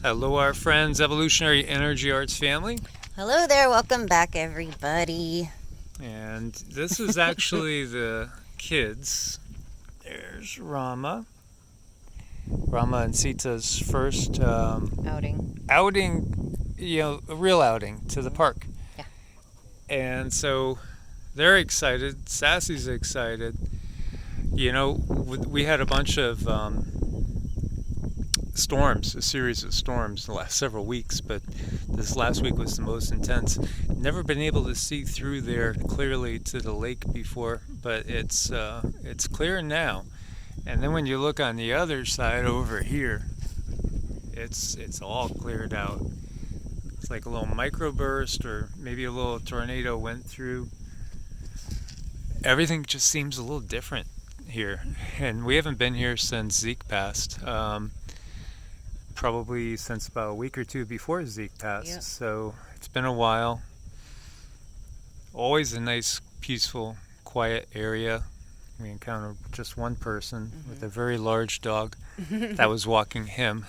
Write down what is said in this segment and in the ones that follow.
Hello, our friends, Evolutionary Energy Arts family. Hello there, welcome back everybody. And this is actually the kids. There's Rama. Rama and Sita's first outing, a real outing to the park. Yeah. And so they're excited. Sassy's excited. We had a bunch of storms, a series of storms the last several weeks, but this last week was the most intense. Never been able to see through there clearly to the lake before, but it's clear now. And then when you look on the other side over here, it's all cleared out. It's like a little microburst or maybe a little tornado went through. Everything just seems a little different here, and we haven't been here since Zeke passed. Probably since about a week or two before Zeke passed. Yep. So it's been a while. Always a nice, peaceful, quiet area. We encountered just one person with a very large dog that was walking him.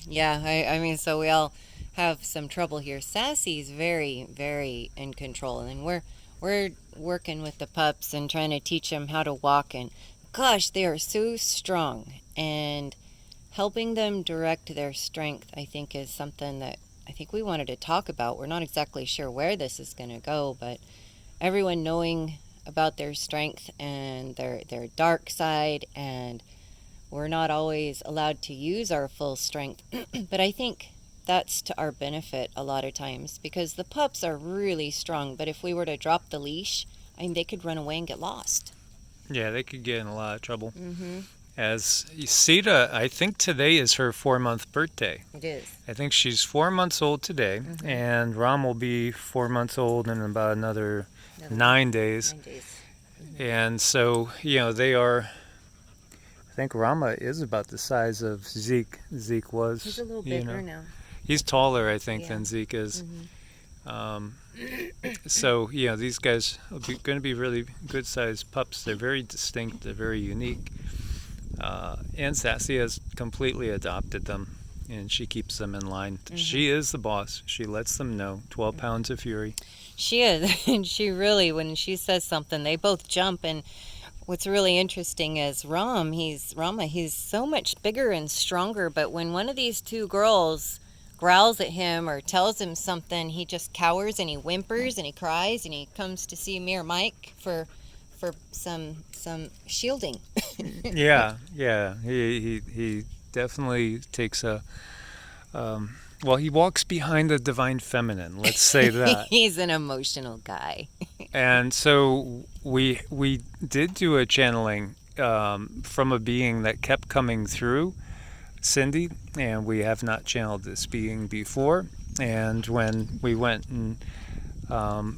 Yeah, I mean, so we all have some trouble here. Sassy's very, very in control, and we're working with the pups and trying to teach them how to walk. And gosh, they are so strong, and helping them direct their strength, I think, is something that I think we wanted to talk about. We're not exactly sure where this is going to go, but everyone knowing about their strength and their dark side, and we're not always allowed to use our full strength. But I think that's to our benefit a lot of times, because the pups are really strong, but if we were to drop the leash, I mean, they could run away and get lost. Yeah, they could get in a lot of trouble. Mm-hmm. As Sita, I think today is her 4-month birthday. It is. I think she's 4 months old today, and Ram will be 4 months old in about another 9 days. 9 days. And so, they are. I think Rama is about the size of Zeke. Zeke was. He's a little bigger now. He's taller, I think, Yeah. than Zeke is. So, these guys are going to be really good-sized pups. They're very distinct. They're very unique. And Sassy has completely adopted them, and she keeps them in line. She is the boss. She lets them know. 12 pounds of fury. She is, and she really, when she says something, they both jump. And what's really interesting is Rama, he's so much bigger and stronger, but when one of these two girls growls at him or tells him something, he just cowers and he whimpers and he cries, and he comes to see me or Mike for some shielding. Yeah. He definitely takes a. He walks behind the divine feminine. Let's say that. He's an emotional guy. And so we did do a channeling from a being that kept coming through, Cindy, and we have not channeled this being before. And when we went and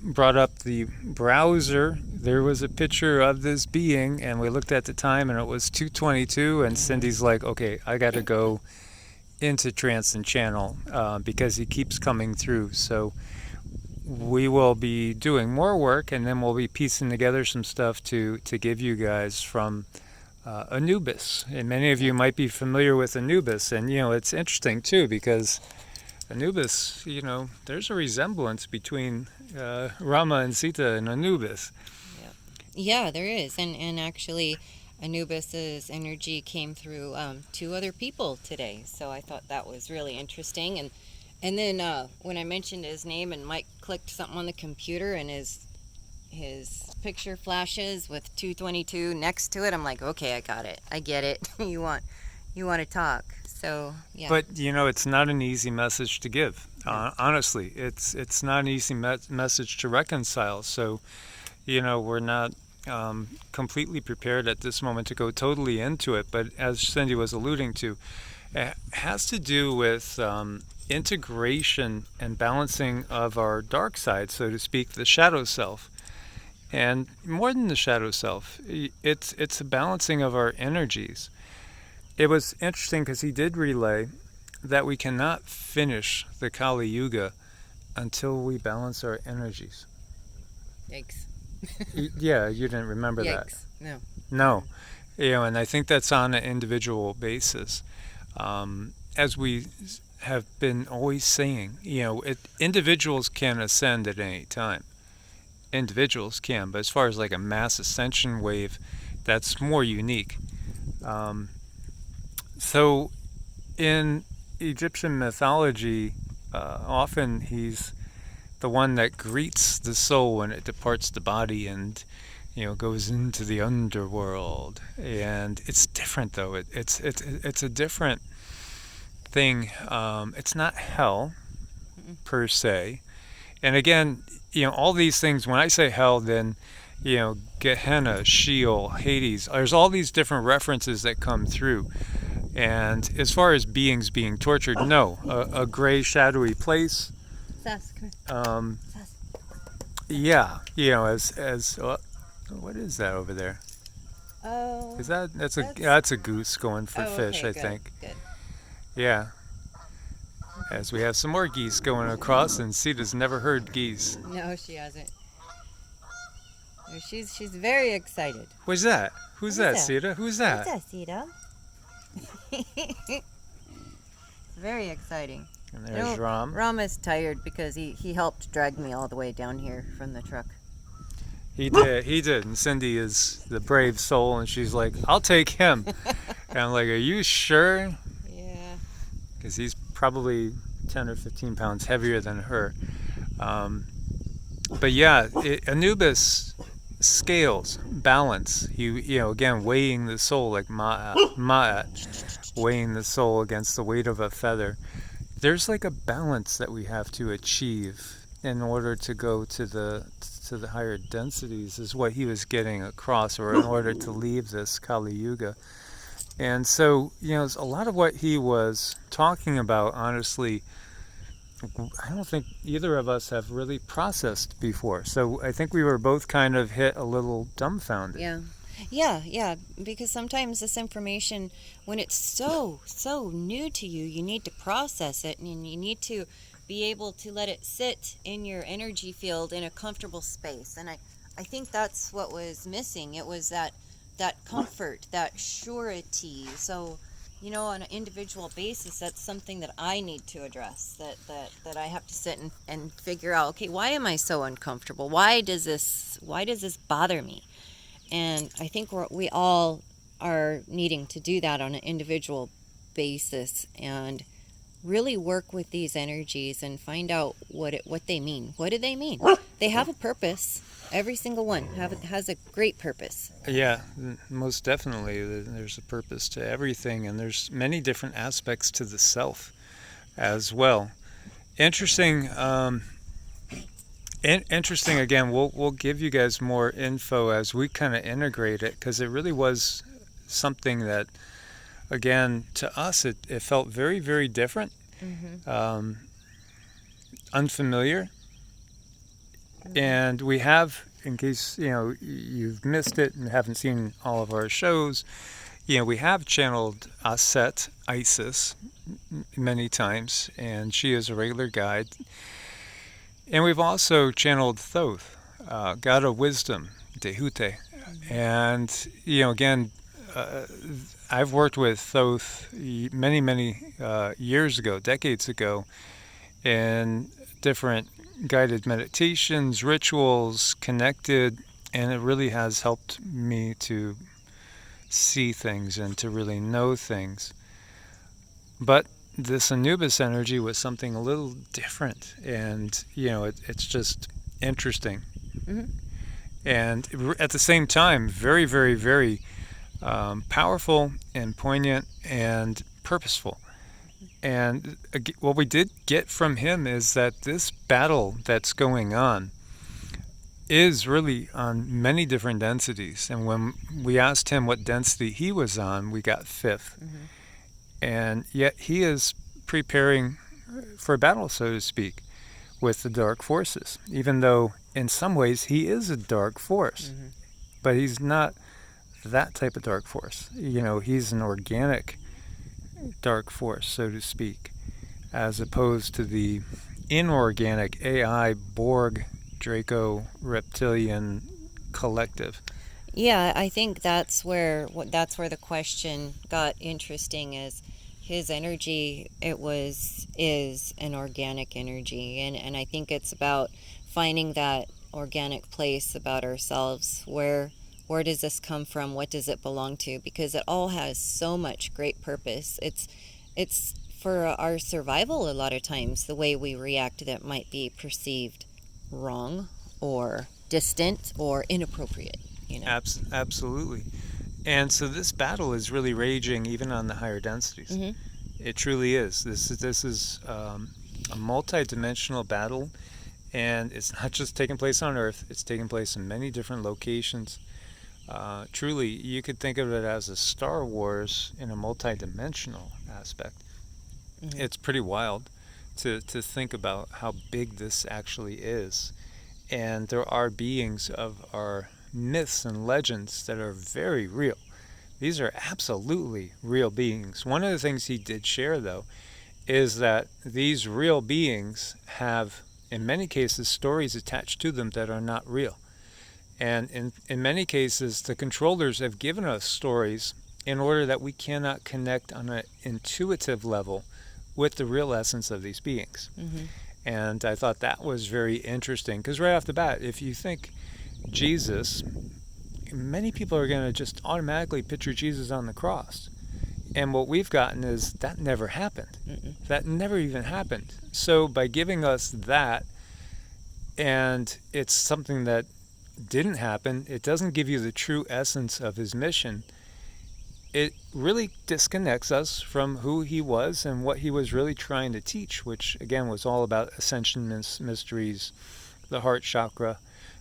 brought up the browser, there was a picture of this being, and we looked at the time, and it was 2:22. And Cindy's like, "Okay, I got to go into trance and channel because he keeps coming through." So we will be doing more work, and then we'll be piecing together some stuff to give you guys from Anubis. And many of you might be familiar with Anubis, and it's interesting too, because Anubis, there's a resemblance between Rama and Sita and Anubis. Yeah, there is. And actually, Anubis's energy came through 2 other people today. So I thought that was really interesting. And then when I mentioned his name and Mike clicked something on the computer and his picture flashes with 222 next to it, I'm like, okay, I got it. I get it. you want to talk. So, yeah. But, it's not an easy message to give. Honestly, it's not an easy message to reconcile. So, we're not completely prepared at this moment to go totally into it. But as Cindy was alluding to, it has to do with integration and balancing of our dark side, so to speak, the shadow self. And more than the shadow self, it's a balancing of our energies. It was interesting because he did relay that we cannot finish the Kali Yuga until we balance our energies. Yikes. Yeah, you didn't remember that. No. And I think that's on an individual basis. as we have been always saying, individuals can ascend at any time. Individuals can, but as far as like a mass ascension wave, that's more unique. So in Egyptian mythology, often he's the one that greets the soul when it departs the body and goes into the underworld. And it's different though. It's a different thing. It's not hell per se. And again, all these things. When I say hell, then Gehenna, Sheol, Hades. There's all these different references that come through. And as far as beings being tortured, no, a gray, shadowy place. Yeah, as what is that over there? Oh, is that's a goose going for fish, okay, I think. Good. Yeah. As we have some more geese going across, and Sita's never heard geese. No, she hasn't. She's very excited. What's that? Who's that, Sita? Who's that? What's that, Sita? It's very exciting. And there's Ram. Ram is tired because he helped drag me all the way down here from the truck. He did. And Cindy is the brave soul, and she's like, I'll take him. And I'm like, are you sure? Yeah. Because he's probably 10 or 15 pounds heavier than her. But yeah, Anubis scales, balance. Again, weighing the soul like Ma'at, weighing the soul against the weight of a feather. There's like a balance that we have to achieve in order to go to the higher densities, is what he was getting across, or in order to leave this Kali Yuga. And so, a lot of what he was talking about, honestly, I don't think either of us have really processed before. So I think we were both kind of hit a little dumbfounded. Yeah, because sometimes this information, when it's so new to you, you need to process it, and you need to be able to let it sit in your energy field in a comfortable space. And I think that's what was missing. It was that comfort, that surety. So, on an individual basis, that's something that I need to address, that I have to sit and figure out, okay, why am I so uncomfortable? Why does this bother me? And I think we all are needing to do that on an individual basis and really work with these energies and find out what they mean. What do they mean? They have a purpose. Every single one has a great purpose. Yeah, most definitely. There's a purpose to everything, and there's many different aspects to the self as well. Interesting. Interesting. Again, we'll give you guys more info as we kind of integrate it, because it really was something that, again, to us, it felt very, very different, unfamiliar. And we have, in case you've missed it and haven't seen all of our shows, we have channeled Aset, Isis, many times, and she is a regular guide. And we've also channeled Thoth, God of Wisdom, Tehute. And, again, I've worked with Thoth many, many years ago, decades ago, in different guided meditations, rituals, connected, and it really has helped me to see things and to really know things. But this Anubis energy was something a little different, and it's just interesting. And at the same time, very, very, very powerful and poignant and purposeful. And what we did get from him is that this battle that's going on is really on many different densities. And when we asked him what density he was on, we got 5th. And yet he is preparing for a battle, so to speak, with the dark forces, even though in some ways he is a dark force. But he's not that type of dark force. He's an organic dark force, so to speak, as opposed to the inorganic AI, Borg, Draco, reptilian collective. Yeah, I think that's where the question got interesting is, his energy, is an organic energy, and I think it's about finding that organic place about ourselves. Where does this come from? What does it belong to? Because it all has so much great purpose. It's for our survival a lot of times. The way we react that might be perceived wrong or distant or inappropriate, you know. Absolutely. And so this battle is really raging even on the higher densities. Mm-hmm. It truly is. This is a multi-dimensional battle, and it's not just taking place on Earth. It's taking place in many different locations. Truly, you could think of it as a Star Wars in a multi-dimensional aspect. Mm-hmm. It's pretty wild to think about how big this actually is. And there are beings of our myths and legends that are very real. These are absolutely real beings. One of the things he did share, though, is that these real beings have, in many cases, stories attached to them that are not real. And in many cases, the controllers have given us stories in order that we cannot connect on an intuitive level with the real essence of these beings. Mm-hmm. And I thought that was very interesting, because right off the bat, if you think Jesus, many people are going to just automatically picture Jesus on the cross. And what we've gotten is that never happened. Mm-mm. That never even happened. So by giving us that, and it's something that didn't happen, it doesn't give you the true essence of his mission. It really disconnects us from who he was and what he was really trying to teach, which again was all about ascension mysteries, the heart chakra,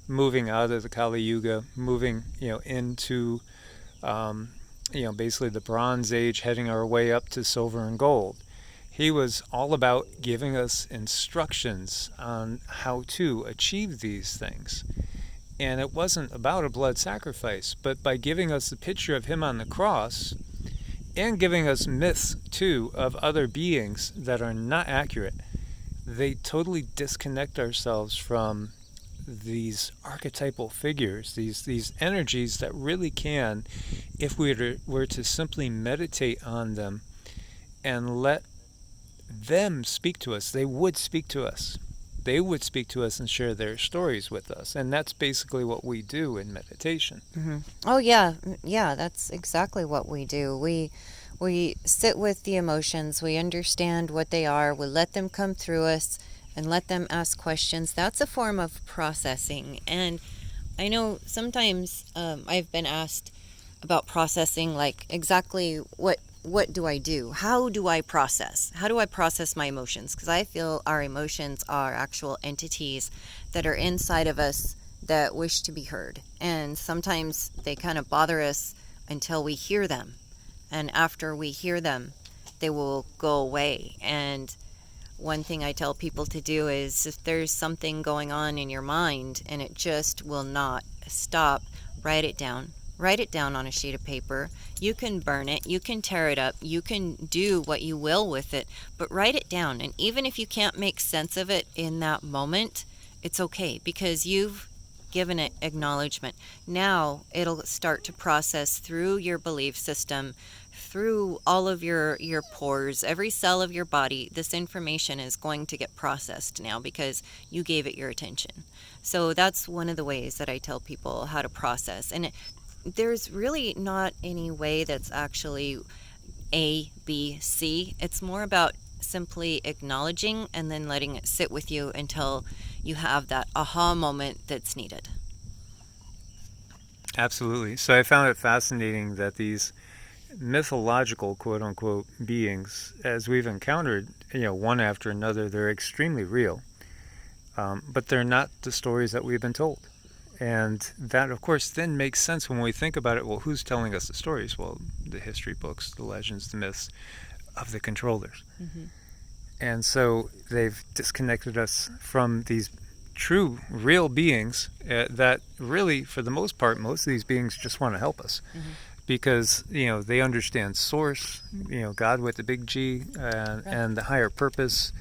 moving out of the Kali Yuga, moving into basically the Bronze Age, heading our way up to silver and gold. He was all about giving us instructions on how to achieve these things. And it wasn't about a blood sacrifice, but by giving us the picture of him on the cross and giving us myths, too, of other beings that are not accurate, they totally disconnect ourselves from these archetypal figures, these energies that really can, if we were to simply meditate on them and let them speak to us, they would speak to us. They would speak to us and share their stories with us. And that's basically what we do in meditation. Mm-hmm. Oh yeah, that's exactly what we do. We sit with the emotions, we understand what they are, we let them come through us and let them ask questions. That's a form of processing. And I know sometimes I've been asked about processing, like exactly what do I do? How do I process? How do I process my emotions? Because I feel our emotions are actual entities that are inside of us that wish to be heard. And sometimes they kind of bother us until we hear them. And after we hear them, they will go away. And one thing I tell people to do is, if there's something going on in your mind and it just will not stop, write it down. Write it down on a sheet of paper. You can burn it, you can tear it up, you can do what you will with it, but write it down. And even if you can't make sense of it in that moment, it's okay, because you've given it acknowledgement. Now it'll start to process through your belief system, through all of your pores, every cell of your body. This information is going to get processed now because you gave it your attention. So that's one of the ways that I tell people how to process. And there's really not any way that's actually A, B, C. It's more about simply acknowledging and then letting it sit with you until you have that aha moment that's needed. Absolutely. So I found it fascinating that these mythological, quote-unquote, beings, as we've encountered, one after another, they're extremely real. But they're not the stories that we've been told. And that, of course, then makes sense when we think about it. Well, who's telling us the stories? Well, the history books, the legends, the myths of the controllers. Mm-hmm. And so they've disconnected us from these true, real beings that really, for the most part, most of these beings just want to help us. Mm-hmm. Because, they understand source, God with the big G, and the higher purpose,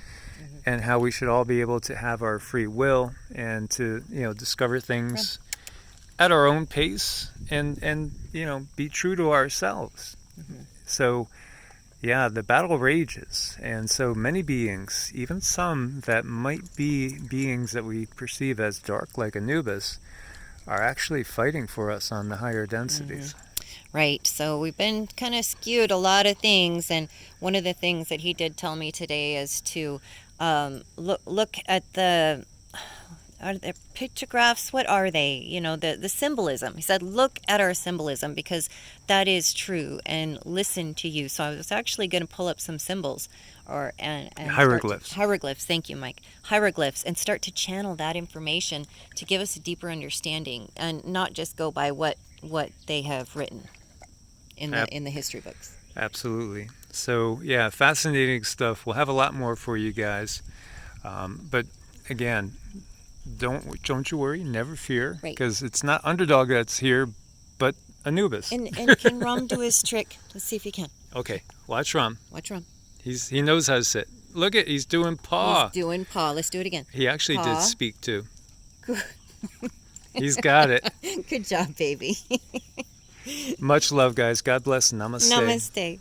and how we should all be able to have our free will and to, discover things at our own pace and be true to ourselves. Mm-hmm. So, Yeah, the battle rages, and so many beings, even some that might be beings that we perceive as dark, like Anubis, are actually fighting for us on the higher densities. Right. So we've been kind of skewed a lot of things, and one of the things that he did tell me today is to look at the are they pictographs? What are they? You know, the symbolism. He said, look at our symbolism because that is true, and listen to you. So I was actually going to pull up some symbols, and Hieroglyphs. hieroglyphs. Thank you, Mike. Hieroglyphs, and start to channel that information to give us a deeper understanding, and not just go by what they have written in the history books. Absolutely. So yeah, fascinating stuff. We'll have a lot more for you guys, but again, don't you worry, never fear, Right. because it's not Underdog that's here, but Anubis. And can Rom do his trick? Let's see if he can. Okay, watch Rom. Watch Rom. He knows how to sit. Look at, he's doing paw. He's doing paw. Let's do it again. He actually Paw. did speak too. He's got it. Good job, baby. Much love, guys. God bless. Namaste. Namaste.